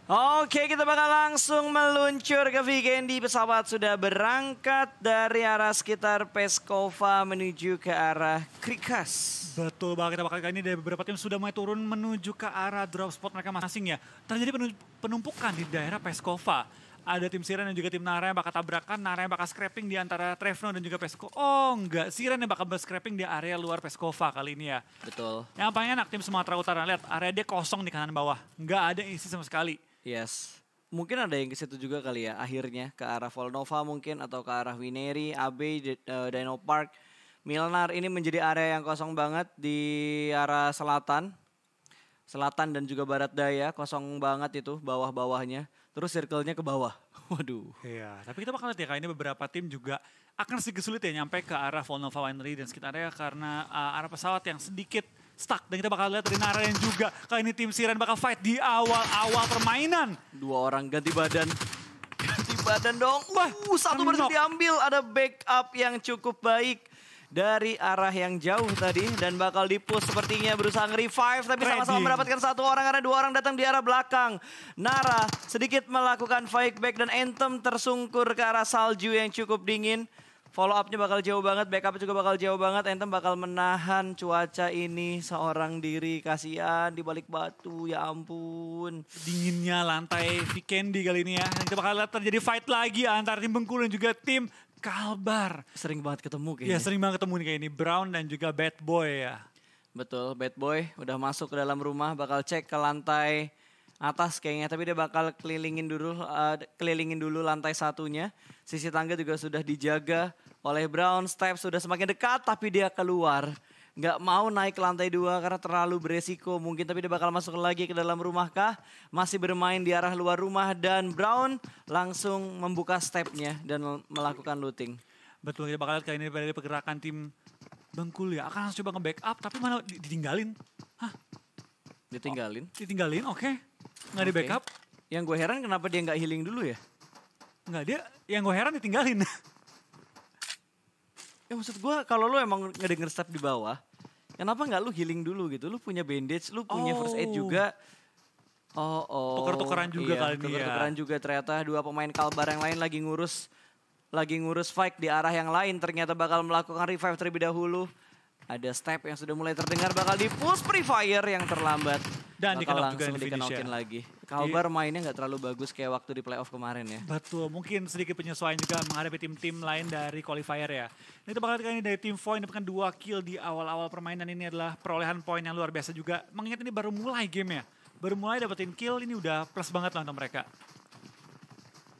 Oke, kita bakal langsung meluncur ke weekend. Pesawat sudah berangkat dari arah sekitar Peskova menuju ke arah Krikas. Betul banget, kita bakal kali ini dari beberapa tim sudah mulai turun menuju ke arah drop spot mereka masing-masing ya. Terjadi penumpukan di daerah Peskova. Ada tim Siren dan juga tim Nara yang bakal tabrakan, Nara yang bakal scrapping di antara Trevno dan juga Peskova. Oh enggak, Siren yang bakal scrapping di area luar Peskova kali ini ya. Betul. Yang paling enak tim Sumatera Utara, lihat area dia kosong di kanan bawah. Nggak ada isi sama sekali. Yes. Mungkin ada yang ke situ juga kali ya, akhirnya ke arah Volnova mungkin atau ke arah Wineri, AB, Dino Park. Milnar ini menjadi area yang kosong banget di arah selatan. Selatan dan juga barat daya, kosong banget itu bawah-bawahnya. Terus circle-nya ke bawah. Waduh. Iya, tapi kita bakal lihat ya kali ini beberapa tim juga akan sedikit sulit ya nyampe ke arah Volnova Winery dan sekitarnya karena arah pesawat yang sedikit stuck. Dan kita bakal lihat dari Nara yang juga kali ini tim Siren bakal fight di awal-awal permainan. Dua orang ganti badan. Ganti badan dong. Wah, Satu berhasil diambil. Ada backup yang cukup baik dari arah yang jauh tadi. Dan bakal di-push sepertinya berusaha nge-revive. Tapi sama-sama mendapatkan satu orang karena dua orang datang di arah belakang. Nara sedikit melakukan fight back dan Anthem tersungkur ke arah salju yang cukup dingin. Follow up-nya bakal jauh banget, backup juga bakal jauh banget. Anthem bakal menahan cuaca ini seorang diri. Kasihan di balik batu, ya ampun. Dinginnya lantai Vikendi kali ini ya. Dan kita bakal lihat terjadi fight lagi antara tim Bengkulu dan juga tim Kalbar. Sering banget ketemu kayaknya. Ya sering banget ketemu nih kayak ini. Brown dan juga Bad Boy ya. Betul, Bad Boy udah masuk ke dalam rumah, bakal cek ke lantai atas kayaknya. Tapi dia bakal kelilingin dulu lantai satunya. Sisi tangga juga sudah dijaga oleh Brown. Step sudah semakin dekat tapi dia keluar. Nggak mau naik ke lantai 2 karena terlalu beresiko mungkin. Tapi dia bakal masuk lagi ke dalam rumah kah? Masih bermain di arah luar rumah. Dan Brown langsung membuka stepnya dan melakukan looting. Betul, kita bakal lihat kali ini dari pergerakan tim Bengkulu ya. Akan langsung coba nge-backup tapi mana ditinggalin. Hah? Ditinggalin? Ditinggalin, oke. Nggak di backup. Yang gue heran kenapa dia nggak healing dulu ya? Nggak, dia yang gue heran ditinggalin. Ya maksud gue kalau lu emang ngedenger step di bawah, kenapa nggak lu healing dulu gitu? Lu punya bandage, lu punya first aid juga. Tuker-tukeran juga kali ini ya. Tuker-tukeran juga ternyata dua pemain Kalbar yang lain lagi ngurus fight di arah yang lain. Ternyata bakal melakukan revive terlebih dahulu. Ada step yang sudah mulai terdengar bakal di-push Free Fire yang terlambat. Dan bakal dikenok juga langsung di finish ya. lagi. Kalbar mainnya nggak terlalu bagus kayak waktu di playoff kemarin ya. Betul, mungkin sedikit penyesuaian juga menghadapi tim-tim lain dari qualifier ya. Ini kita bakal lihat ini dari tim Void mendapatkan 2 kill di awal-awal permainan. Ini adalah perolehan poin yang luar biasa juga. Mengingat ini baru mulai game ya. Baru mulai dapetin kill, ini udah plus banget lah untuk mereka.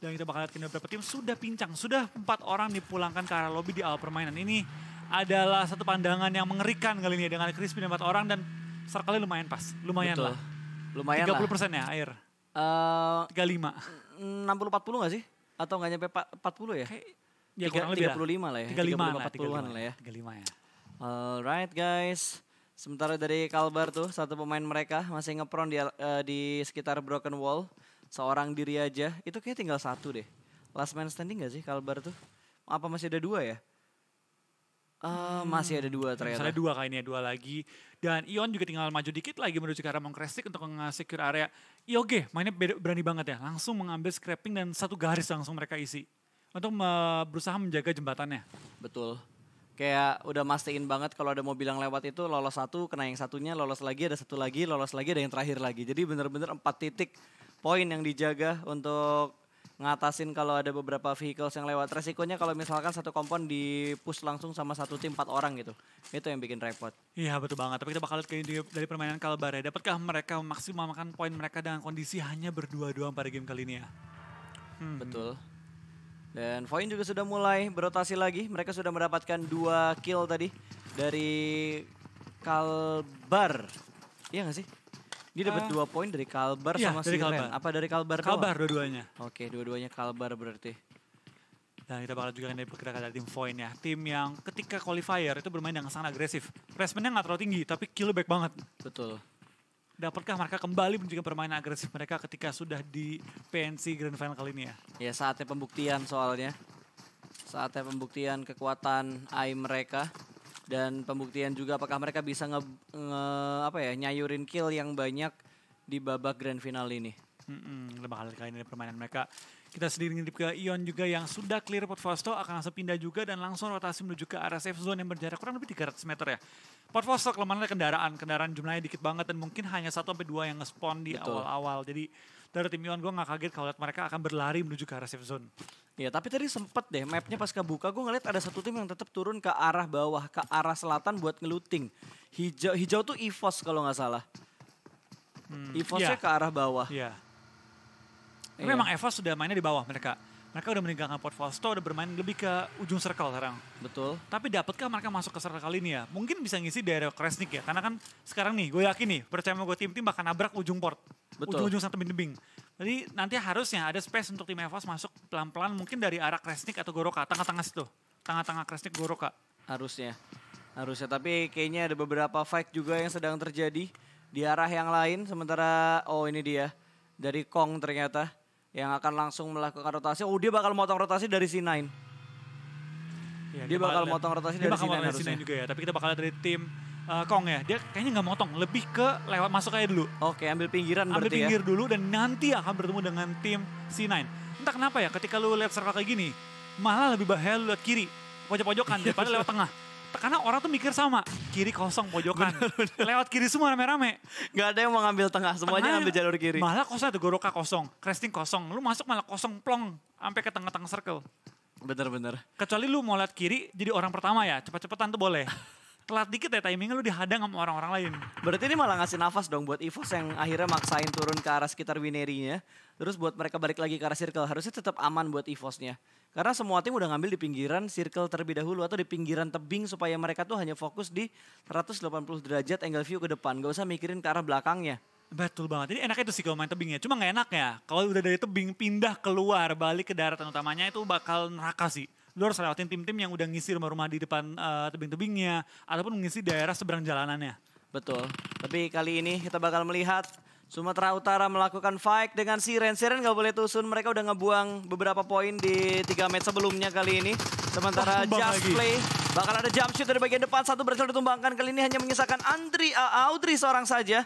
Dan kita bakal lihat ini beberapa tim sudah pincang. Sudah 4 orang dipulangkan ke arah lobby di awal permainan. Ini adalah satu pandangan yang mengerikan kali ini dengan Crispy 4 orang dan circle-nya lumayan pas. Lumayan Betul. lah. Lumayan 30% ya air. 35. 60-40 gak sih? Atau nggak nyampe 40 ya? Ya kurang lebih 35 lah ya. 35 40-an lah ya. 35 ya. Alright guys. Sementara dari Kalbar tuh satu pemain mereka masih ngepron di sekitar Broken Wall. Seorang diri aja. Itu kayak tinggal satu deh. Last man standing gak sih Kalbar tuh? Apa masih ada 2 ya? Masih ada 2 ternyata. Misalnya 2 kayaknya, 2 lagi. Dan Ion juga tinggal maju dikit lagi menuju ke arah Mongkrestik untuk nge-secure area. IOG mainnya berani banget ya. Langsung mengambil scrapping dan satu garis langsung mereka isi. Untuk berusaha menjaga jembatannya. Betul. Kayak udah mastiin banget kalau ada mobil yang lewat itu lolos satu, kena yang satunya, lolos lagi, ada satu lagi, lolos lagi, ada yang terakhir lagi. Jadi bener-bener 4 titik poin yang dijaga untuk ngatasin kalau ada beberapa vehicles yang lewat. Resikonya kalau misalkan satu kompon di push langsung sama satu tim 4 orang gitu. Itu yang bikin repot. Iya betul banget, tapi kita bakal lihat dari permainan Kalbar ya. Dapatkah mereka memaksimalkan poin mereka dengan kondisi hanya berdua doang pada game kali ini ya? Betul. Dan Void juga sudah mulai berotasi lagi. Mereka sudah mendapatkan 2 kill tadi dari Kalbar. Iya gak sih? Dia dapat 2 poin dari Kalbar sama dari Siren. Kalbar. Apa dari Kalbar doang? Kalbar dua-duanya. Oke, dua-duanya Kalbar berarti. Dan kita bakal juga dari pergerakan dari tim Void ya. Tim yang ketika qualifier itu bermain dengan sangat agresif. Placement-nya nggak terlalu tinggi, tapi kill back banget. Betul. Dapatkah mereka kembali menunjukkan permainan agresif mereka ketika sudah di PNC Grand Final kali ini ya? Ya saatnya pembuktian soalnya. Saatnya pembuktian kekuatan AI mereka. Dan pembuktian juga apakah mereka bisa nyayurin kill yang banyak di babak grand final ini. Bakal kali ini permainan mereka. Kita sendiri ngintip ke Ion juga yang sudah clear Potfosto, akan langsung pindah juga dan langsung rotasi menuju ke arah safe zone yang berjarak kurang lebih 300 meter ya. Potfosto kelemahannya kendaraan jumlahnya dikit banget dan mungkin hanya 1-2 yang nge-spawn di awal-awal. Jadi dari tim Ion gue gak kaget kalau lihat mereka akan berlari menuju ke arah safe zone. Ya tapi tadi sempet deh mapnya pas kebuka gue ngeliat ada satu tim yang tetap turun ke arah bawah, ke arah selatan buat ngeluting. Hijau tuh EVOS kalau nggak salah. EVOS-nya ke arah bawah. Iya. Tapi memang EVOS sudah mainnya di bawah mereka. Mereka udah meninggalkan Potfosto, udah bermain lebih ke ujung circle sekarang. Betul. Tapi dapatkah mereka masuk ke circle kali ini ya? Mungkin bisa ngisi daerah Kresnik ya. Karena kan sekarang nih gue yakin nih, percaya sama gue tim-tim bakal nabrak ujung port. Ujung-ujung satu tebing-tebing. Jadi nanti harusnya ada space untuk tim EVOS masuk pelan-pelan mungkin dari arah Kresnik atau Goroka. Tengah-tengah situ. Tengah-tengah Kresnik Goroka. Harusnya. Tapi kayaknya ada beberapa fight juga yang sedang terjadi di arah yang lain. Sementara, ini dia. Dari Kong ternyata. Yang akan langsung melakukan rotasi. Dia bakal motong rotasi dari C9. Ya, dia bakal motong rotasi dari C9 harusnya. juga ya. Tapi kita bakal dari tim Kong ya. Dia kayaknya nggak motong. Lebih ke lewat masuk aja dulu. Oke, ambil pinggiran ambil berarti pinggir dulu dan nanti akan bertemu dengan tim C9. Entah kenapa ya ketika lu lihat circle kayak gini. Malah lebih bahaya lu lihat kiri. Pojok-pojokan daripada lewat tengah. Karena orang tuh mikir sama, kiri kosong pojokan, lewat kiri semua rame-rame. Gak ada yang mau ngambil tengah, semuanya ambil jalur kiri. Malah kosong tuh, Goroka kosong, Kresting kosong, lu masuk malah kosong plong, sampai ke tengah-tengah circle. Bener-bener. Kecuali lu mau lihat kiri, jadi orang pertama ya, cepet-cepetan tuh boleh. Telat dikit ya timingnya lu dihadang sama orang-orang lain. Berarti ini malah ngasih nafas dong buat EVOS yang akhirnya maksain turun ke arah sekitar Winerinya. Terus buat mereka balik lagi ke arah circle, harusnya tetap aman buat EVOS-nya. Karena semua tim udah ngambil di pinggiran circle terlebih dahulu atau di pinggiran tebing supaya mereka tuh hanya fokus di 180 derajat angle view ke depan. Gak usah mikirin ke arah belakangnya. Betul banget, jadi enaknya itu sih kalau main tebingnya. Cuma gak enak ya, kalau udah dari tebing pindah keluar balik ke daratan utamanya itu bakal neraka sih. Lu harus lewatin tim-tim yang udah ngisi rumah-rumah di depan tebing-tebingnya ataupun mengisi daerah seberang jalanannya. Betul, tapi kali ini kita bakal melihat Sumatera Utara melakukan fight dengan Siren. Siren gak boleh tusun, mereka udah ngebuang beberapa poin di 3 match sebelumnya kali ini. Sementara Just Play bakal ada jump shoot dari bagian depan, satu berhasil ditumbangkan. Kali ini hanya menyisakan Audrey seorang saja.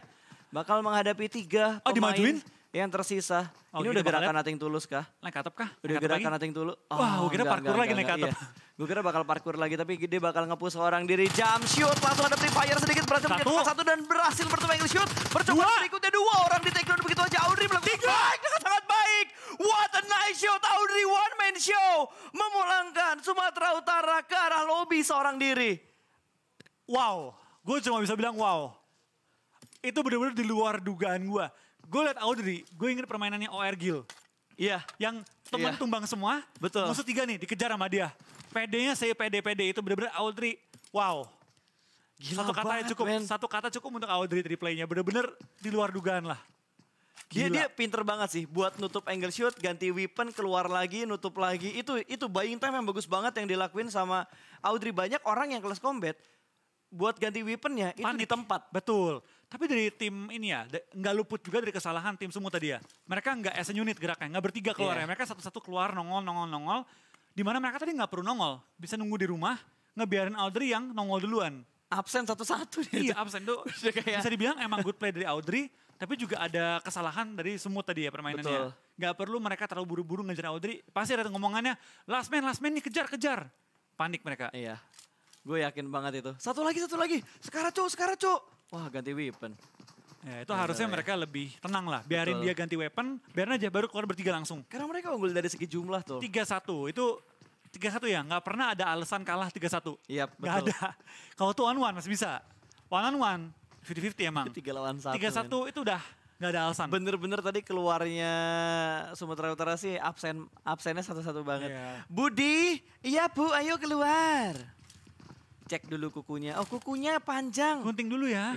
Bakal menghadapi 3 pemain dimajuin? yang tersisa. Ini udah gerakan Nothing Tulus kah? Naik atap kah? Udah gerakan Nothing Tulus. Wah, gue kira parkour lagi naik atap. Iya. Gue kira bakal parkour lagi, tapi dia bakal nge-push seorang diri. Jump shoot, langsung ada fire sedikit, berhasil mencetak satu dan berhasil bertemu angle shoot. Percobaan berikutnya 2 orang di take down begitu aja. Audrey melakukan fight dengan sangat baik. What a nice shot, Audrey one man show. Memulangkan Sumatera Utara ke arah lobby seorang diri. Wow, gue cuma bisa bilang wow. Itu benar-benar di luar dugaan gue. Gue liat Audrey, gue inget permainannya OR Gil. Iya. Yang teman tumbang semua, betul. musuh 3 nih dikejar sama dia. PD-nya saya PD itu benar-benar Audrey, wow. Gila satu kata cukup untuk Audrey dari play-nya, benar-benar di luar dugaan lah. Dia pinter banget sih buat nutup angle shoot, ganti weapon, keluar lagi, nutup lagi. Itu buying time yang bagus banget yang dilakuin sama Audrey. Banyak orang yang kelas combat buat ganti weaponnya itu di tempat. Betul. Tapi dari tim ini ya, nggak luput juga dari kesalahan tim semua tadi ya. Mereka nggak as a unit geraknya, nggak bertiga keluar ya. Mereka satu-satu keluar nongol. Dimana mereka tadi nggak perlu nongol. Bisa nunggu di rumah, ngebiarin Audrey yang nongol duluan. Absen satu-satu. Iya absen tuh. Bisa dibilang emang good play dari Audrey. Tapi juga ada kesalahan dari semua tadi ya permainannya. Betul. Gak perlu mereka terlalu buru-buru ngejar Audrey. Pasti ada ngomongannya, last man nih kejar. Panik mereka. Iya. Gue yakin banget itu. Satu lagi. Sekarang cok. Wah ganti weapon. Ya itu harusnya mereka lebih tenang lah. Biarin dia ganti weapon, biarin aja baru keluar bertiga langsung. Karena mereka unggul dari segi jumlah tuh. 3-1, itu 3-1 ya. Gak pernah ada alasan kalah 3-1. Iya betul. Gak ada. Kalau tuh 1-1 masih bisa. 1-on-1, 50-50 emang. 3 lawan 1. 3-1 itu udah gak ada alasan. Bener-bener tadi keluarnya Sumatera Utara sih absennya satu-satu banget. Yeah. Budi, iya Bu ayo keluar. Cek dulu kukunya. Oh kukunya panjang. Gunting dulu ya.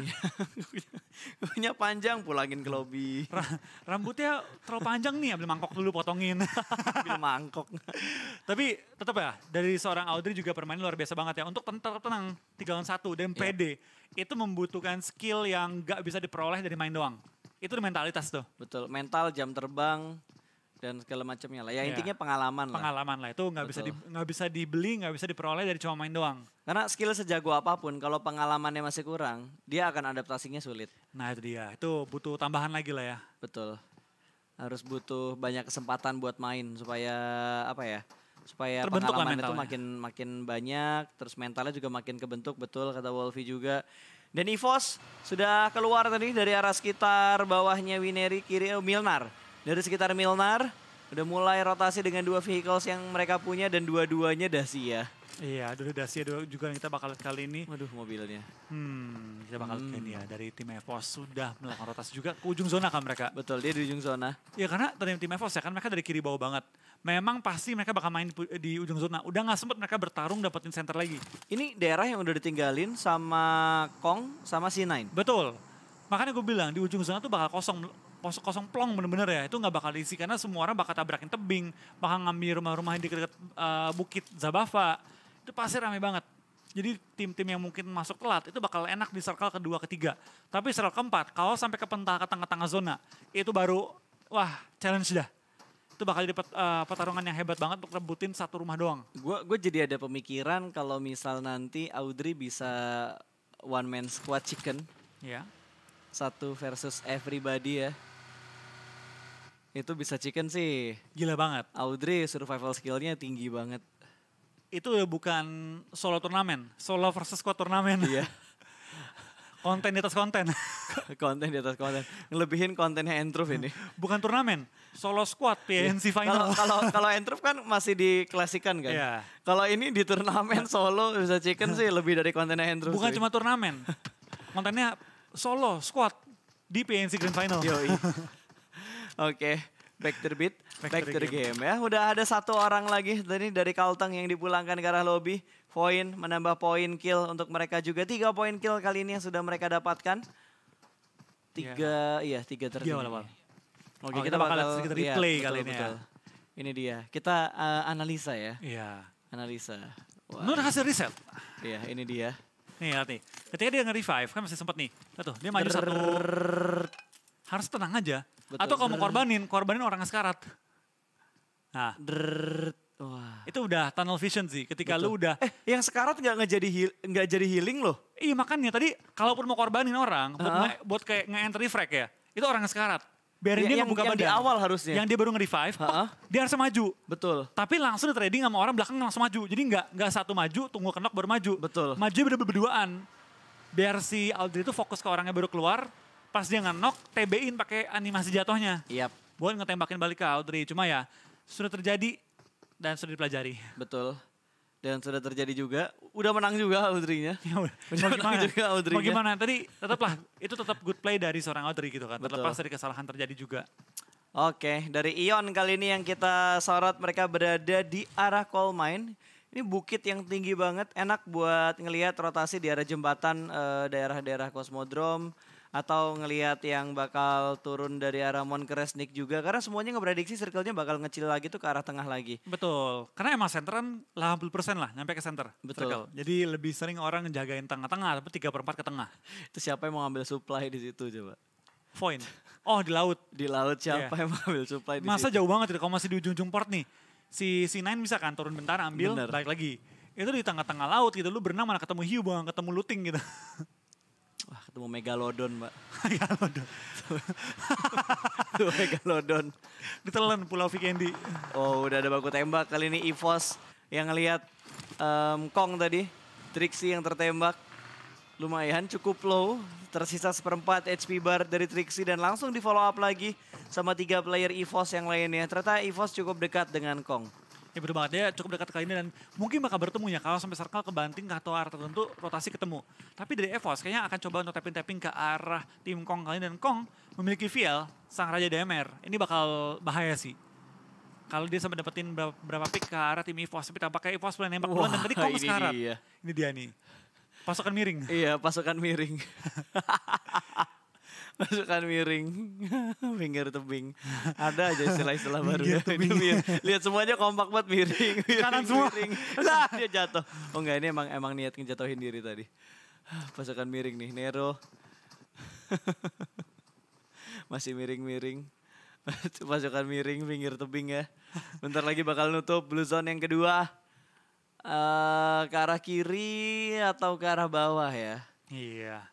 Kukunya panjang, pulangin ke lobi. Rambutnya terlalu panjang nih, ambil mangkok dulu potongin. Ambil mangkok. Tapi tetap ya, dari seorang Audrey juga permainan luar biasa banget ya. Untuk tetap tenang, 3 lawan 1 dan PD. Itu membutuhkan skill yang gak bisa diperoleh dari main doang. Itu mentalitas tuh. Betul, mental, jam terbang, dan segala macamnya lah. Ya intinya pengalaman lah. Pengalaman lah, itu nggak bisa dibeli, nggak bisa diperoleh dari cuma main doang. Karena skill sejago apapun, kalau pengalamannya masih kurang, dia akan adaptasinya sulit. Nah itu dia, itu butuh tambahan lagi lah ya. Betul. Harus butuh banyak kesempatan buat main supaya apa ya? Supaya Terbentuk lah pengalaman itu mentalnya. makin banyak, terus mentalnya juga makin kebentuk, betul kata Wolfie juga. Dan EVOS sudah keluar tadi dari arah sekitar bawahnya Wineri, kiri Milnar. Dari sekitar Milnar udah mulai rotasi dengan 2 vehicles yang mereka punya dan dua-duanya Dacia. Iya, dulu Dacia juga yang kita bakal lihat kali ini. Waduh mobilnya. Kita bakal lihat ini ya dari tim EVOS sudah melakukan rotasi juga ke ujung zona kan mereka. Betul, dia di ujung zona. Ya karena dari tim EVOS ya kan mereka dari kiri bawah banget. Memang pasti mereka bakal main di ujung zona. Udah nggak sempet mereka bertarung dapetin center lagi. Ini daerah yang udah ditinggalin sama Kong sama C9. Betul. Makanya gue bilang di ujung zona tuh bakal kosong plong bener-bener ya. Itu nggak bakal diisi karena semua orang bakal tabrakin tebing. Bakal ngambil rumah-rumah di dekat bukit Zabava. Itu pasti ramai banget. Jadi tim-tim yang mungkin masuk telat itu bakal enak di circle kedua, ketiga. Tapi circle keempat, kalau sampai ke tengah-tengah zona, itu baru, wah challenge dah. Itu bakal jadi pertarungan yang hebat banget untuk rebutin satu rumah doang. Gue jadi ada pemikiran kalau misal nanti Audrey bisa one man squad chicken. Ya. 1 versus everybody ya. Itu bisa chicken sih. Gila banget. Audrey survival skillnya tinggi banget. Itu udah bukan solo turnamen, solo versus squad turnamen. Iya. Konten di atas konten. Konten di atas konten. Ngelebihin kontennya Entrup ini. Bukan turnamen, solo squad PNC final. Kalau Entrup kan masih diklasikan kan. Iya. Kalau ini di turnamen solo bisa chicken sih lebih dari kontennya Entrup. Bukan cuma turnamen, kontennya solo squad di PNC Grand Final. Yoi. Oke, back to the beat, back to the game. game ya. Udah ada 1 orang lagi tadi dari Kalteng yang dipulangkan ke arah lobby. Poin, menambah poin kill untuk mereka juga. 3 poin kill kali ini yang sudah mereka dapatkan. 3 tertinggi. Awal-awal. Oke, kita bakal lihat sedikit replay betul, kali ini ya. betul. Ini dia. Kita analisa ya. Iya. Analisa. Wah, Menurut hasil riset, iya ini dia. nih lihat nih. Ketika dia nge-revive, kan masih sempet nih. Lihat tuh, dia maju satu. Harus tenang aja. Betul. Atau kalau mau korbanin orang sekarat. Nah, Wah. itu udah tunnel vision sih. Ketika Betul. lu udah, Yang sekarat nggak jadi healing loh. iya makanya tadi kalaupun mau korbanin orang, buat kayak nge-enter refrag ya, itu orang sekarat. Biarin dia ngebuka badan. Yang di awal harusnya. Yang dia baru nge-revive, dia harus maju. Betul. Tapi langsung di trading sama orang belakang langsung maju. Jadi nggak satu maju, tunggu kenok baru maju. Betul. Maju berduaan. Biar si Audrey itu fokus ke orangnya baru keluar, pas dia nge-knock, TB-in pakai animasi jatuhnya. Yap. Buat ngetembakin balik ke Audrey. Cuma ya, sudah terjadi dan sudah dipelajari. Betul. Dan sudah terjadi juga. Udah menang juga Audrey-nya. Ya udah. Udah menang juga Audrey-nya. Mau gimana? Tadi tetaplah, itu tetap good play dari seorang Audrey gitu kan. Betul. Terlepas dari kesalahan terjadi juga. Oke, dari Ion kali ini yang kita sorot, mereka berada di arah coal mine. Ini bukit yang tinggi banget, enak buat ngelihat rotasi di arah jembatan daerah-daerah Cosmodrome. Atau ngelihat yang bakal turun dari arah Monkresnik juga. Karena semuanya ngeprediksi circle-nya bakal ngecil lagi tuh ke arah tengah lagi. Betul, karena emang center kan 80% lah nyampe ke center. Betul. Circle. Jadi lebih sering orang ngejagain tengah-tengah, tapi 3/4 ke tengah. Itu siapa yang mau ngambil supply di situ coba? Point. Oh di laut. Di laut siapa Iya. yang mau ngambil supply di Masa situ? jauh banget itu, kalau masih di ujung-ujung port nih. Si Nine bisa kan turun bentar, ambil, Bener. balik lagi. Itu di tengah-tengah laut gitu, lu berenang mana ketemu hiu, bukan ketemu luting gitu. Wah, ketemu Megalodon, Mbak. Megalodon. Tuh Megalodon. Ditelan Pulau Vikendi. Oh, udah ada baku tembak. Kali ini EVOS yang ngelihat Kong tadi. Trixie yang tertembak. Lumayan cukup low. Tersisa 1/4 HP bar dari Trixie dan langsung di follow up lagi sama 3 player EVOS yang lainnya. Ternyata EVOS cukup dekat dengan Kong. Ya bener banget, dia cukup dekat kali ini dan mungkin bakal bertemu ya kalau sampai circle kebanting atau arah tertentu rotasi ketemu. Tapi dari EVOS kayaknya akan coba untuk tapping-tapping ke arah tim Kong kali ini dan Kong memiliki VL, sang Raja DMR. Ini bakal bahaya sih. Kalau dia sampai dapetin berapa pick ke arah tim EVOS, tapi tampaknya EVOS mulai nembak duluan dan tadi Kong ini sekarat. dia. Ini dia nih, pasukan miring. Iya, pasukan miring. Pasukan miring. Finger tebing. Ada aja istilah-istilah baru. Finger tebing. Lihat semuanya kompak banget miring. Kanan semua. Miring. Lah, dia jatuh. Oh enggak, ini emang niat ngejatuhin diri tadi. Pasukan miring nih, Nero. Masih miring-miring. Pasukan miring, finger tebing ya. Bentar lagi bakal nutup blue zone yang kedua. Ke arah kiri atau ke arah bawah ya? Iya.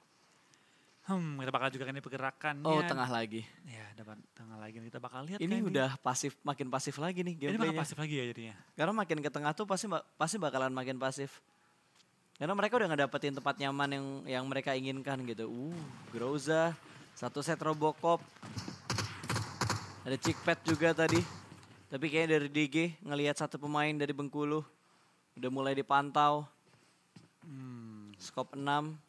Kita bakal juga kan pergerakannya. Oh, tengah lagi. Ya, dapat tengah lagi. Kita bakal lihat Ini udah makin pasif lagi nih Ini bakal gameplaynya. pasif lagi ya jadinya. Karena makin ke tengah tuh pasti bakalan makin pasif. Karena mereka udah ngedapetin tempat nyaman yang mereka inginkan gitu. Groza, satu set Robocop. Ada Chickpad juga tadi. Tapi kayaknya dari DG ngelihat satu pemain dari Bengkulu udah mulai dipantau. Skop 6.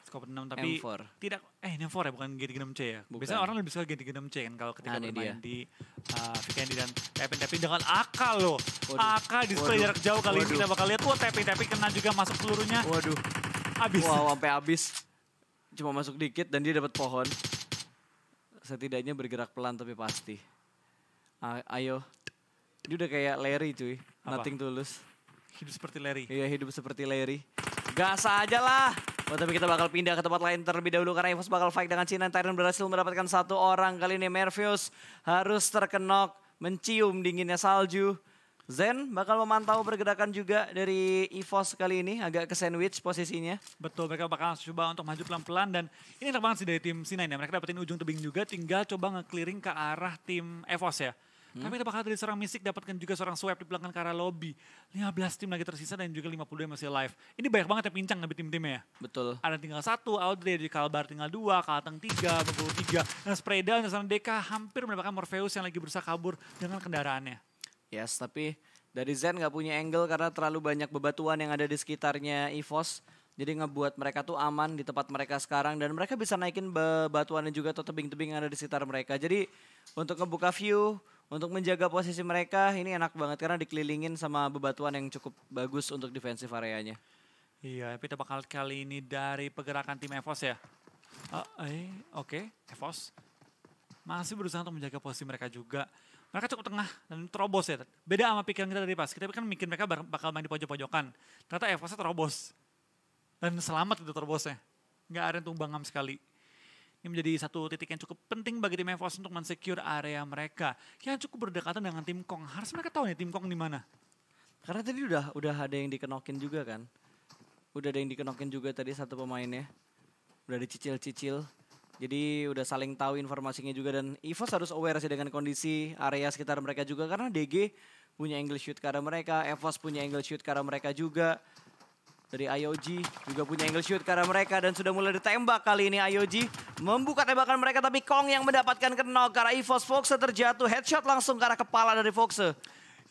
Skop 6 tapi M4. tidak ini M4 ya bukan G36C ya. Bukan. Biasanya orang lebih suka G36C kan kalau ketika Ini bermain dia. di Vikendi dan tapping dengan AK loh. Waduh. AK display Waduh. jarak jauh kali ini Waduh. kita bakal lihat tapping kena juga masuk pelurunya. Waduh. Habis. Wow, sampai habis. Cuma masuk dikit dan dia dapat pohon. Setidaknya bergerak pelan tapi pasti. Ayo. Dia udah kayak Larry cuy. Apa? Nothing tulus. Hidup seperti Larry. Iya, hidup seperti Larry. Gas aja lah. Oh, tapi kita bakal pindah ke tempat lain terlebih dahulu karena EVOS bakal fight dengan Cina. Tyrant berhasil mendapatkan satu orang. Kali ini Mervius harus terkenok, mencium dinginnya salju. Zen bakal memantau pergerakan juga dari EVOS kali ini. Agak ke sandwich posisinya. Betul, mereka bakal coba untuk maju pelan-pelan dan ini enak banget sih dari tim C9 ya. Mereka dapetin ujung tebing juga, tinggal coba nge-clearing ke arah tim EVOS ya. Tapi kita bakal dari seorang Mystic dapatkan juga seorang Swipe di belakang ke arah lobby. 15 tim lagi tersisa dan juga 52 yang masih live. Ini banyak banget yang pincang lebih tim-timnya ya. Betul. Ada tinggal 1, Audrey, di Kalbar tinggal 2, Kalteng 3, Bengkulu 3. Dan Spreda dan DK hampir mendapatkan Morpheus yang lagi berusaha kabur dengan kendaraannya. Yes, tapi dari Zen nggak punya angle karena terlalu banyak bebatuan yang ada di sekitarnya EVOS. Jadi ngebuat mereka tuh aman di tempat mereka sekarang. Dan mereka bisa naikin bebatuannya juga atau tebing-tebing yang ada di sekitar mereka. Jadi untuk ngebuka view, untuk menjaga posisi mereka ini enak banget karena dikelilingin sama bebatuan yang cukup bagus untuk defensive areanya. Iya, tapi kita bakal kali ini dari pergerakan tim EVOS ya. Oke, EVOS masih berusaha untuk menjaga posisi mereka juga. Mereka cukup tengah dan terobos ya. Beda sama pikiran kita dari pas. Kita kan mikir mereka bakal main di pojok-pojokan. Ternyata EVOS-nya terobos. Dan selamat itu terobosnya. Nggak ada yang tumbang ngam sekali. Ini menjadi satu titik yang cukup penting bagi tim EVOS untuk mensecure area mereka. Yang cukup berdekatan dengan tim Kong. Harus mereka tahu nih tim Kong di mana. Karena tadi udah ada yang dikenokin juga kan. Udah ada yang dikenokin juga tadi satu pemainnya. Udah dicicil-cicil. Jadi udah saling tahu informasinya juga dan EVOS harus aware sih dengan kondisi area sekitar mereka juga. Karena DG punya angle shoot ke arah mereka, EVOS punya angle shoot ke arah mereka juga. Dari IOG juga punya angle shoot ke arah mereka dan sudah mulai ditembak kali ini IOG. Membuka tembakan mereka tapi Kong yang mendapatkan knock karena EVOS. Foxe terjatuh, headshot langsung ke arah kepala dari Foxe.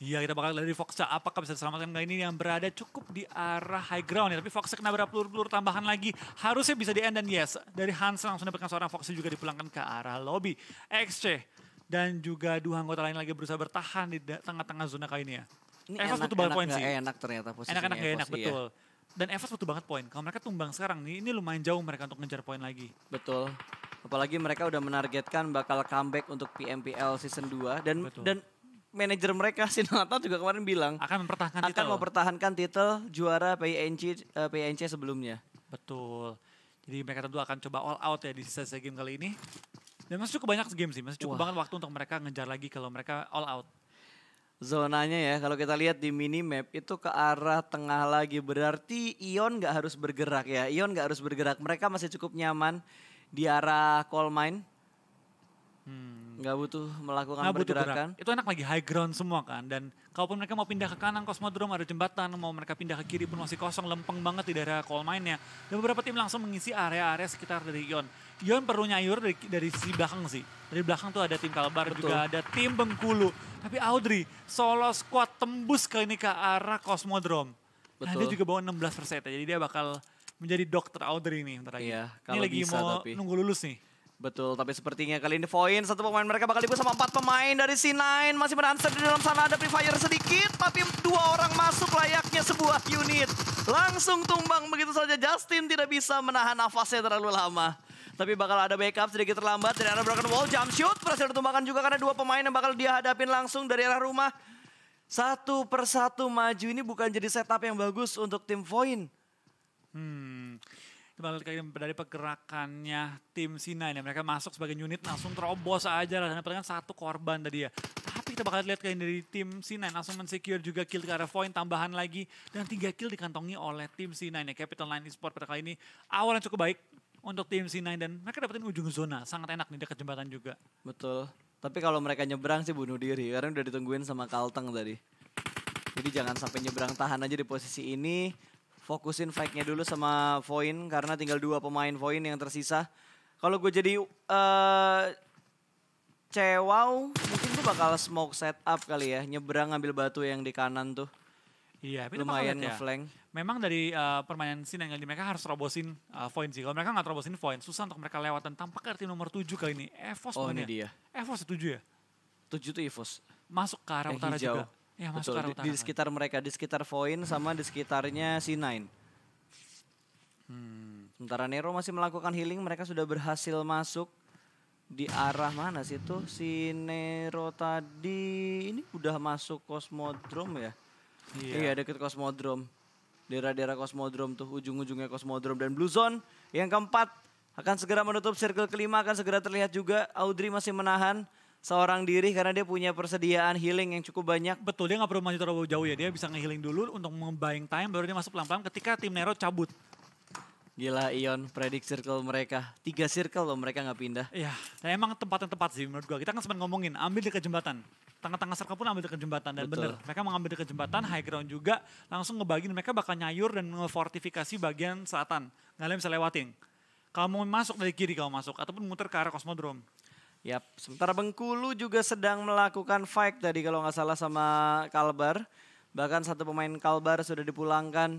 Iya, kita bakal dari Foxe. Apakah bisa diselamatkan kali ini yang berada cukup di arah high ground ya. Tapi Foxe kena berapa peluru tambahan lagi. Harusnya bisa di-end dan yes. Dari Hans langsung dapatkan seorang Foxe juga dipulangkan ke arah lobby. XC dan juga dua anggota lain lagi berusaha bertahan di tengah-tengah zona kali ini ya. Ini EVOS butuh banget poin sih. Enak ternyata posisinya. Enak-enak gak enak, EVOS, iya. betul. Dan EVOS butuh banget poin. Kalau mereka tumbang sekarang nih, ini lumayan jauh mereka untuk ngejar poin lagi. Betul. Apalagi mereka udah menargetkan bakal comeback untuk PMPL Season 2. Dan manajer mereka, Sinata juga kemarin bilang Akan mempertahankan akan titel. mempertahankan titel juara PNC sebelumnya. Betul. Jadi mereka tentu akan coba all out ya di sisa-sisa game kali ini. Dan masih cukup banyak game sih. Masih cukup banget waktu untuk mereka ngejar lagi kalau mereka all out. Zonanya ya, kalau kita lihat di minimap itu ke arah tengah lagi. Berarti Ion nggak harus bergerak ya. Ion nggak harus bergerak. Mereka masih cukup nyaman di arah coal mine. Nggak butuh melakukan Nggak butuh pergerakan. gerak. Itu enak lagi high ground semua kan. Dan kalaupun mereka mau pindah ke kanan Cosmodrome ada jembatan. Mau mereka pindah ke kiri pun masih kosong. Lempeng banget di daerah coal mine-nya. Dan beberapa tim langsung mengisi area-area sekitar dari Ion. Ion perlu nyayur dari sisi belakang sih. Dari belakang tuh ada tim Kalbar, Betul. juga ada tim Bengkulu. Tapi Audrey solo squad tembus kali ini ke arah Cosmodrome. Nah, dia Betul. juga bawa 16% ya. Jadi dia bakal menjadi dokter Audrey nih bentar lagi. Iya, Ini kalau lagi bisa mau tapi. nunggu lulus nih. Betul, tapi sepertinya kali ini Voin satu pemain mereka bakal dibuat sama 4 pemain dari C9. Masih menansar di dalam sana, ada Free Fire sedikit. Tapi 2 orang masuk layaknya sebuah unit. Langsung tumbang begitu saja. Justin tidak bisa menahan nafasnya terlalu lama. Tapi bakal ada backup sedikit terlambat. Dan ada broken wall, jump shoot. Berhasil ditumbangkan juga karena 2 pemain yang bakal dia hadapin langsung dari arah rumah. Satu persatu maju, ini bukan jadi setup yang bagus untuk tim Voin. Kita bakal lihat dari pergerakannya tim C9 ya. Mereka masuk sebagai unit langsung terobos aja lah. Dan dapatkan 1 korban tadi ya. Tapi kita bakal lihat kayak dari tim C9 langsung mensecure juga kill ke arah Voin tambahan lagi. Dan 3 kill dikantongi oleh tim C9 ya. Capital Line Esports pada kali ini awalnya cukup baik. untuk tim C9 dan mereka dapetin ujung zona. Sangat enak nih dekat jembatan juga. Betul. Tapi kalau mereka nyebrang sih bunuh diri karena udah ditungguin sama Kalteng tadi. Jadi jangan sampai nyebrang, tahan aja di posisi ini. Fokusin fight-nya dulu sama Voin karena tinggal 2 pemain Voin yang tersisa. Kalau gue jadi Cewau, mungkin gue bakal smoke setup kali ya. Nyebrang ngambil batu yang di kanan tuh. Iya, tapi Lumayan ya. ngeflank. Memang dari permainan scene yang mereka harus terobosin Voin sih. Kalau mereka nggak terobosin Voin, susah untuk mereka lewat. Dan tampaknya tim nomor 7 kali ini. EVOS Oh bukan ini ya? dia. EVOS 7 ya? 7 tuh EVOS. Masuk ke arah Yang utara hijau. juga. Ya, masuk Betul, ke arah utara. di sekitar mereka, di sekitar Voin sama di sekitarnya C9. Sementara Nero masih melakukan healing, mereka sudah berhasil masuk. Di arah mana sih tuh si Nero tadi, ini udah masuk Cosmodrome ya? Iya deket Cosmodrome. Daerah-daerah Cosmodrome tuh, ujung-ujungnya Cosmodrome. Dan Blue Zone yang keempat akan segera menutup circle kelima, akan segera terlihat juga. Audrey masih menahan seorang diri karena dia punya persediaan healing yang cukup banyak. Betul, dia nggak perlu maju terlalu jauh ya. Dia bisa nge-healing dulu untuk nge-buying time, baru dia masuk pelan-pelan ketika tim Nero cabut. Gila Ion, predik circle mereka. 3 circle loh mereka nggak pindah. Iya, dan emang tempat yang tepat sih menurut gua. Kita kan sempat ngomongin, ambil dekat jembatan. Tengah-tengah circle pun ambil dekat jembatan. Dan Betul. bener, mereka mengambil dekat jembatan, high ground juga. Langsung ngebagiin, mereka bakal nyayur dan ngefortifikasi bagian selatan. Nggak ada yang bisa lewatin. Kalau mau masuk dari kiri kalau masuk, ataupun muter ke arah Cosmodrome. Yap, sementara Bengkulu juga sedang melakukan fight tadi kalau nggak salah sama Kalbar. Bahkan satu pemain Kalbar sudah dipulangkan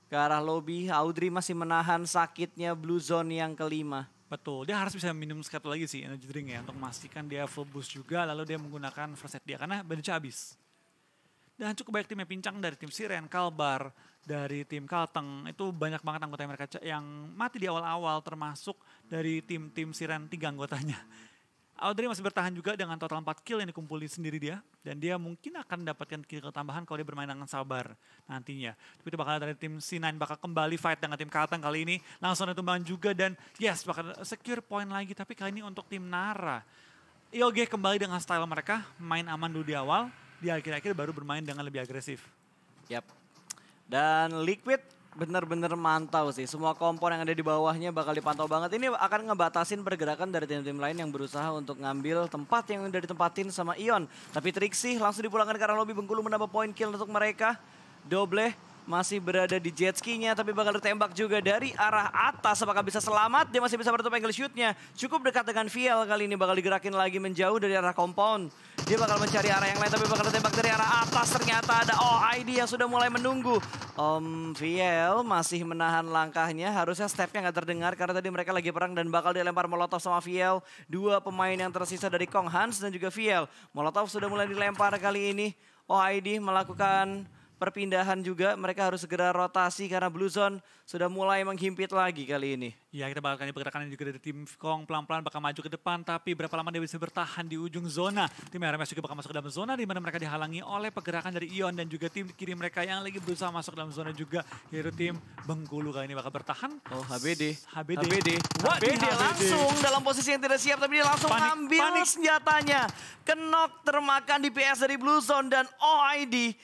ke arah lobby. Audrey masih menahan sakitnya Blue Zone yang kelima. Betul, dia harus bisa minum satu lagi sih energy drink ya. Untuk memastikan dia full boost juga, lalu dia menggunakan first aid dia. Karena benefitnya habis. Dan cukup banyak tim yang pincang dari tim Siren, Kalbar, dari tim Kalteng. Itu banyak banget anggota mereka yang mati di awal-awal, termasuk dari tim Siren 3 anggotanya. Audrey masih bertahan juga dengan total 4 kill yang dikumpulin sendiri dia. Dan dia mungkin akan mendapatkan kill tambahan kalau dia bermain dengan sabar nantinya. Tapi itu bakal dari tim C9 bakal kembali fight dengan tim Kalteng kali ini. Langsung ada tumbangan juga dan yes bakal secure point lagi. Tapi kali ini untuk tim Nara. IOG kembali dengan style mereka, main aman dulu di awal. Di akhir-akhir baru bermain dengan lebih agresif. Yap. Dan Liquid bener-bener mantau sih. Semua kompon yang ada di bawahnya bakal dipantau banget. Ini akan ngebatasin pergerakan dari tim-tim lain yang berusaha untuk ngambil tempat yang udah ditempatin sama Ion. Tapi Trixie langsung dipulangkan ke arah lobby. Bengkulu menambah poin kill untuk mereka. Doble masih berada di jet ski-nya tapi bakal ditembak juga dari arah atas. Apakah bisa selamat? Dia masih bisa menutup angle shoot-nya. Cukup dekat dengan Viel kali ini, bakal digerakin lagi menjauh dari arah compound. Dia bakal mencari arah yang lain tapi bakal ditembak dari arah atas. Ternyata ada OID yang sudah mulai menunggu. Viel masih menahan langkahnya. Harusnya stepnya nggak terdengar karena tadi mereka lagi perang dan bakal dilempar molotov sama Viel. 2 pemain yang tersisa dari Kong Hans dan juga Viel. Molotov sudah mulai dilempar kali ini. OID melakukan perpindahan juga, mereka harus segera rotasi karena Blue Zone sudah mulai menghimpit lagi kali ini. Ya kita bakal kali pergerakan juga dari tim Kong pelan-pelan bakal maju ke depan. Tapi berapa lama dia bisa bertahan di ujung zona. Tim RMS juga bakal masuk ke dalam zona di mana mereka dihalangi oleh pergerakan dari Ion. Dan juga tim kiri mereka yang lagi berusaha masuk ke dalam zona juga. Yaitu tim Bengkulu kali ini bakal bertahan. Oh HBD. HBD Langsung dalam posisi yang tidak siap tapi dia langsung ambil senjatanya. Kenok termakan di PS dari Blue Zone dan OID.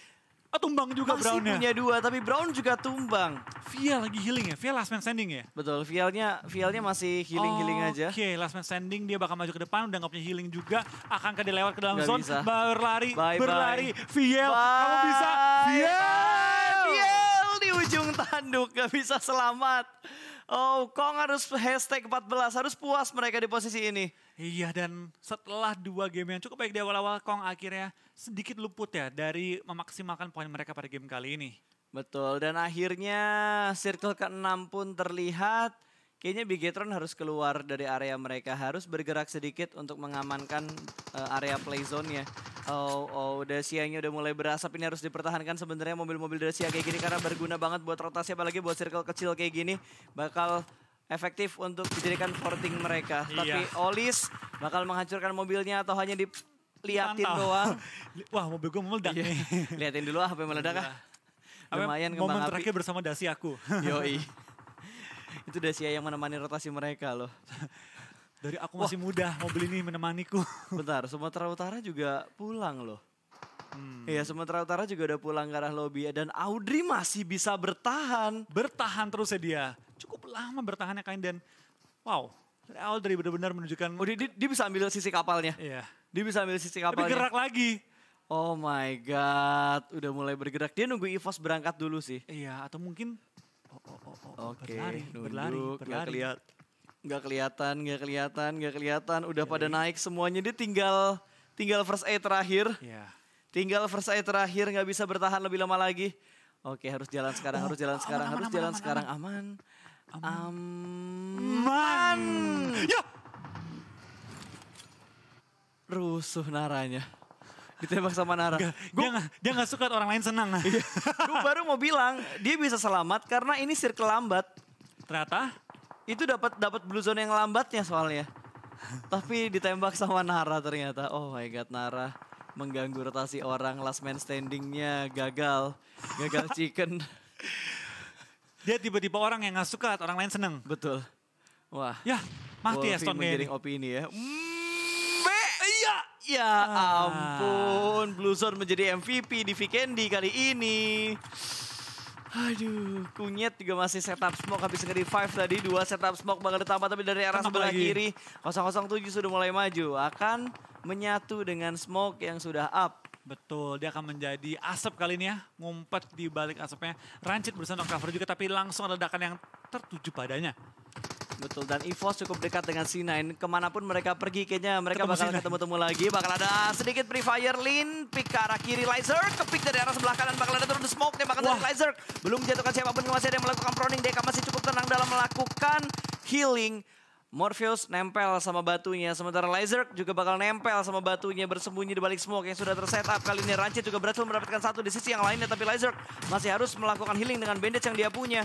Tumbang juga Brown-nya. Masih punya 2 tapi Brown juga tumbang. Viel lagi healing ya, Viel last man standing ya? Betul, Vielnya masih healing aja. Oke, last man standing dia bakal maju ke depan, udah gak punya healing juga. Akankah dia lewat ke dalam Gak zone? bisa. Berlari. Viel, kamu bisa. Viel di ujung tanduk, gak bisa selamat. Oh, Kong harus hashtag 14, harus puas mereka di posisi ini. Iya, dan setelah 2 game yang cukup baik di awal-awal, Kong akhirnya sedikit luput ya dari memaksimalkan poin mereka pada game kali ini. Betul, dan akhirnya circle ke-6 pun terlihat. Kayaknya Bigetron harus keluar dari area mereka, harus bergerak sedikit untuk mengamankan area play zone-nya. Oh, Dacia-nya udah mulai berasap, ini harus dipertahankan sebenarnya mobil-mobil Dacia kayak gini karena berguna banget buat rotasi, apalagi buat circle kecil kayak gini. Bakal efektif untuk dijadikan porting mereka. Iya. Tapi Olis bakal menghancurkan mobilnya atau hanya diliatin doang. Wah, mobil gue meledak nih. Liatin dulu apa yang meledak ah. Lumayan momen kembang api. terakhir bersama Dasi aku. Yoi. Itu Dacia yang menemani rotasi mereka loh. Dari aku masih muda, mobil ini menemaniku. Bentar, Sumatera Utara juga pulang loh. Iya, Sumatera Utara juga udah pulang ke arah lobby. Dan Audrey masih bisa bertahan. Bertahan terus ya dia. Cukup lama bertahannya kain dan Wow, dari awal dari benar-benar menunjukkan. Oh dia bisa ambil sisi kapalnya. Iya. Dia bisa ambil sisi Tapi kapalnya. gerak lagi. Oh my god, udah mulai bergerak. Dia nunggu EVOS berangkat dulu sih. Iya, atau mungkin Oke, berlari. Nggak kelihatan. Udah pada naik semuanya. Dia tinggal first aid terakhir. Iya. Tinggal first aid terakhir, nggak bisa bertahan lebih lama lagi. Oke, harus jalan sekarang, aman. Ya! Rusuh Naranya. Ditembak sama Nara. Dia nggak suka orang lain senang. Gue baru mau bilang, dia bisa selamat karena ini circle lambat. Ternyata Itu dapat blue zone yang lambatnya soalnya. Tapi ditembak sama Nara ternyata. Oh my god, Nara mengganggu rotasi orang, last man standingnya gagal chicken. dia tiba-tiba orang yang nggak suka orang lain seneng. Betul. Wah. Ya, mati ya Wolfie Stone menggiring ini. opini ya. Iya. Ya ampun, Blue Zone menjadi MVP di Vikendi kali ini. Aduh, Kunyit juga masih setup smoke habis nge-revive tadi. 2 setup smoke bakal ditambah tapi dari arah sebelah kiri. 007 sudah mulai maju. Akan menyatu dengan smoke yang sudah up. Betul, dia akan menjadi asap kali ini ya. Ngumpet di balik asapnya. Rancid berusaha cover juga tapi langsung ada ledakan yang tertuju padanya. Betul, dan EVOS cukup dekat dengan C9. Kemanapun mereka pergi kayaknya mereka bakal C9. ketemu-temu lagi. Bakal ada sedikit pre-fire lean. Pick ke arah kiri Lizer. Kepick dari arah sebelah kanan. Bakal ada turun the smoke. Tembakan dari Lizer. Belum menjatuhkan siapapun. Masih ada yang melakukan proning. Deka masih cukup tenang dalam melakukan healing. Morpheus nempel sama batunya. Sementara Lizer juga bakal nempel sama batunya. Bersembunyi di balik smoke yang sudah tersetup. Kali ini Rancid juga berhasil mendapatkan satu di sisi yang lainnya. Tapi Lizer masih harus melakukan healing dengan bandage yang dia punya.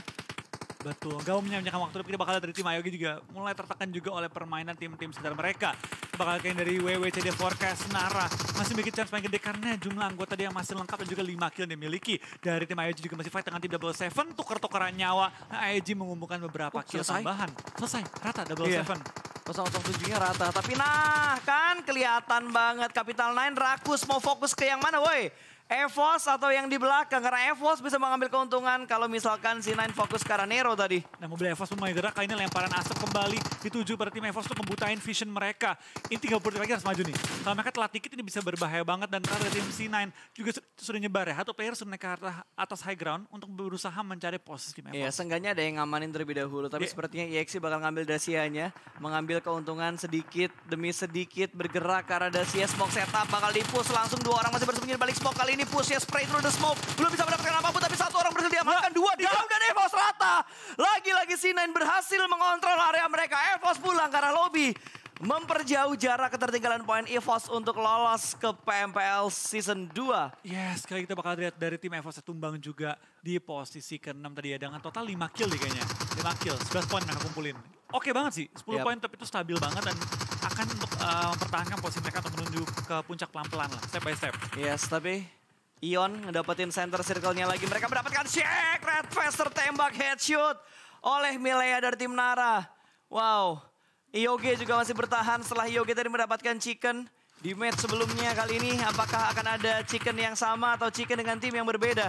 Betul, gak mau menyia-nyiakan waktu, tapi kita bakal dari tim Ayogi juga mulai tertekan juga oleh permainan tim-tim sekitar mereka. Bakal kayak dari WWCD Forecast, Nara masih bikin chance main gede karena jumlah anggota dia masih lengkap dan juga 5 kill yang dimiliki. Dari tim Ayogi juga masih fight dengan tim Double Seven, tuker-tukeran nyawa. Nah, Ayogi mengumpulkan beberapa kill tambahan. Selesai, rata Double Seven. 007-nya rata, tapi nah kan kelihatan banget Capital 9 rakus mau fokus ke yang mana woi? EVOS atau yang di belakang, karena EVOS bisa mengambil keuntungan kalau misalkan C9 fokus ke arah Nero tadi. Nah, mobil EVOS mulai gerak, kali ini lemparan asap kembali dituju pada tim EVOS untuk membutain vision mereka. Ini 30 detik lagi harus maju nih. Kalau mereka telat dikit ini bisa berbahaya banget dan karena tim C9 juga sudah nyebar ya. Satu player sudah naik ke atas high ground untuk berusaha mencari posisi tim EVOS. Iya, seenggaknya ada yang ngamanin terlebih dahulu, tapi sepertinya EXE bakal ngambil Dacia-nya, mengambil keuntungan sedikit demi sedikit, bergerak ke arah Dacia. Smoke setup bakal di-push, langsung 2 orang masih bersembunyi di balik smoke. Kali ini push ya, spray through the smoke. Belum bisa mendapatkan apapun, tapi 1 orang berhasil diamankan. 2 diam dan EVOS rata. Lagi-lagi C9 berhasil mengontrol area mereka. EVOS pulang ke arah lobby. Memperjauh jarak ketertinggalan poin EVOS untuk lolos ke PMPL Season 2. Yes, kali kita bakal lihat dari tim EVOS tumbang juga di posisi ke-6 tadi ya. Dengan total 5 kill nih kayaknya. 5 kill, 11 poin mereka kumpulin. Oke banget sih, 10 poin tapi itu stabil banget dan akan untuk mempertahankan posisi mereka untuk menuju ke puncak pelan-pelan lah, step by step. Yes, tapi Ion ngedapetin center circle-nya lagi. Mereka mendapatkan check, Red Fest tertembak headshot oleh Milea dari tim Nara. Wow, IOG juga masih bertahan setelah IOG tadi mendapatkan chicken. Di match sebelumnya kali ini apakah akan ada chicken yang sama atau chicken dengan tim yang berbeda?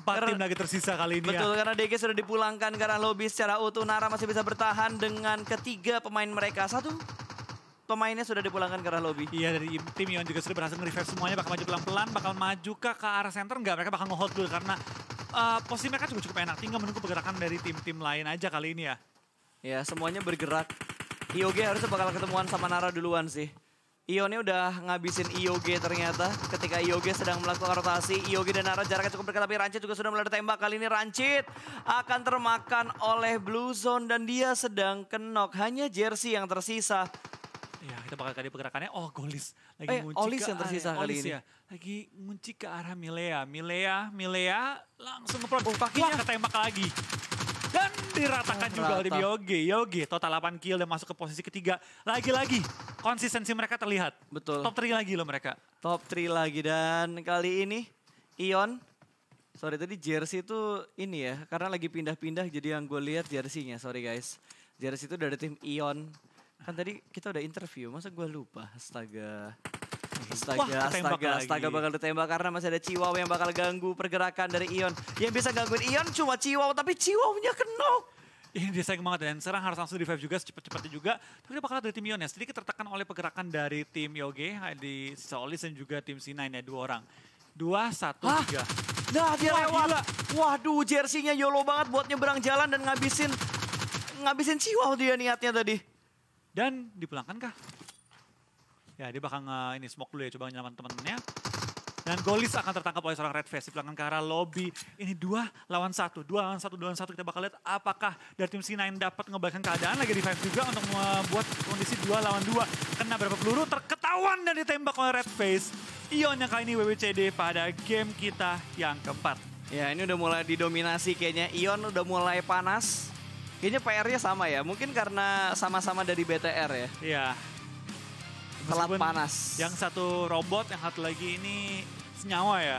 4 tim lagi tersisa kali ini betul, ya. karena DG sudah dipulangkan karena lobby secara utuh. Nara masih bisa bertahan dengan ketiga pemain mereka. 1 pemainnya sudah dipulangkan ke arah lobby. Iya, dari tim Ion juga sudah berhasil nge-revive semuanya, bakal maju pelan-pelan, bakal maju ke arah center enggak, mereka bakal nge-hold dulu karena posisi mereka cukup enak, tinggal menunggu pergerakan dari tim-tim lain aja kali ini ya. Ya, semuanya bergerak. IOG harusnya bakal ketemuan sama Nara duluan sih. Ionnya udah ngabisin IOG ternyata ketika IOG sedang melakukan rotasi. IOG dan Nara jaraknya cukup dekat tapi Rancid juga sudah mulai tembak. Kali ini Rancid akan termakan oleh Blue Zone dan dia sedang kenok. Hanya Jersey yang tersisa. Ya, kita bakal kali pergerakannya. Oh, Golis lagi ngunci Olis ke yang tersisa area, kali ini. Ya, lagi ngunci ke arah Milea. Milea langsung ngeplot. Kakinya. Wah, ketembak lagi. Dan diratakan juga oleh Yogi. Total 8 kill dan masuk ke posisi ketiga. Lagi-lagi konsistensi mereka terlihat. Betul. Top 3 lagi loh mereka. Top 3 lagi dan kali ini Ion. Sorry tadi jersey itu ini ya. Karena lagi pindah-pindah jadi yang gue lihat jersey-nya. Sorry guys. Jersey itu dari tim Ion. Kan tadi kita udah interview. Masa gue lupa. Astaga bakal ditembak karena masih ada Chihuahua yang bakal ganggu pergerakan dari Ion. Yang bisa gangguin Ion cuma Chihuahua, tapi Chihuahua-nya kenok. Ini dia sayang banget dan serang harus langsung revive juga secepat-cepatnya juga. Tapi dia bakal dari tim Ion ya, sedikit tertekan oleh pergerakan dari tim Yoge, di sisa Olis dan juga tim C9 ya, 2 orang. 2, 1, 3. Nah dia Wah, lewat. gila. Waduh jersey-nya YOLO banget buat nyebrang jalan dan ngabisin Chihuahua dia niatnya tadi. Dan dipulangkan kah? Ya dia bakal ini smoke dulu ya, coba nyelamat teman-temannya. Dan Golis akan tertangkap oleh seorang Red Face. Dipulangkan ke arah lobby. Ini 2 lawan 1. 2 lawan 1, 2 lawan 1. Kita bakal lihat apakah dari tim C9 dapat ngebalikkan keadaan. Lagi revive juga untuk membuat kondisi 2 lawan 2. Kena berapa peluru, terketahuan dan ditembak oleh Red Face. Ion yang kali ini WWCD pada game kita yang keempat. Ya ini udah mulai didominasi kayaknya. Ion udah mulai panas. Kayaknya PR-nya sama ya. Mungkin karena sama-sama dari BTR ya. Iya. Telat Meskipun panas. Yang satu robot, yang satu lagi ini senyawa ya.